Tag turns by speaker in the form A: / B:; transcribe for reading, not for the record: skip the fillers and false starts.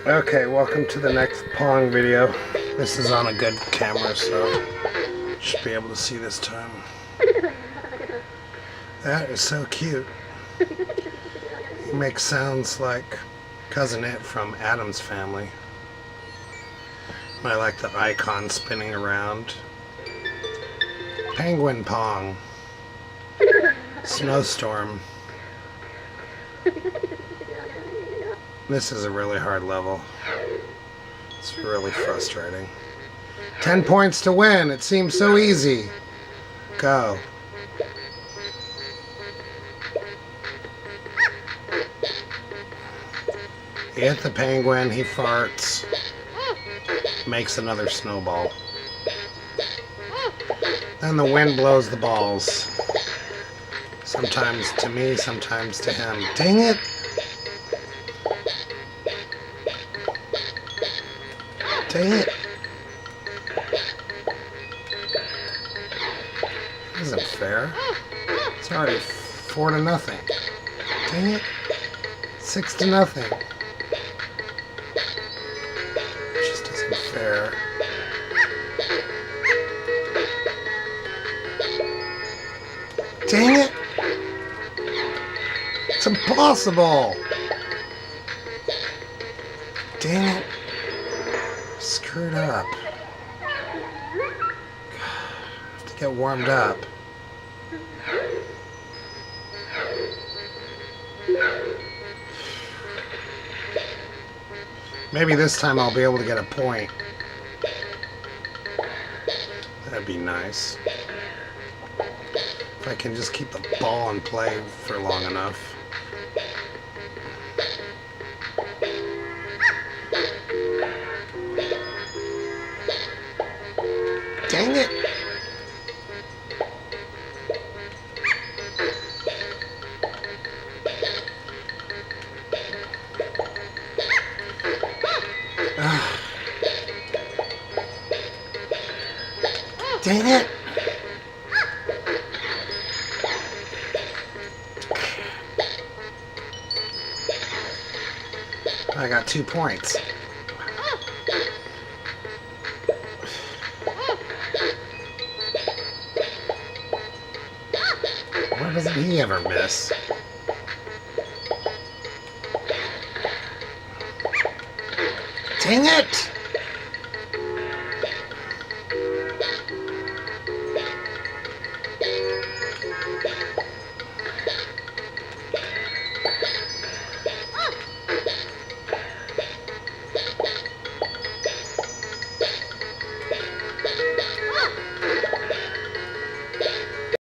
A: Okay, welcome to the next Pong video. This is on a good camera, so should be able to see this time. That is so cute. He makes sounds like Cousin It from Addams Family. I like the icon spinning around. Penguin Pong. Snowstorm. This is a really hard level. It's really frustrating. 10 points to win. It seems so easy. Go. You hit the penguin, he farts. Makes another snowball. Then the wind blows the balls. Sometimes to me, sometimes to him. Dang it! Dang it! This isn't fair. It's already 4-0. Dang it! 6-0. Just isn't fair. Dang it! It's impossible! Dang it! Screwed up. I have to get warmed up. Maybe this time I'll be able to get a point. That'd be nice. If I can just keep the ball in play for long enough. Dang it! Dang it! I got 2 points. Why doesn't he ever miss? Dang it!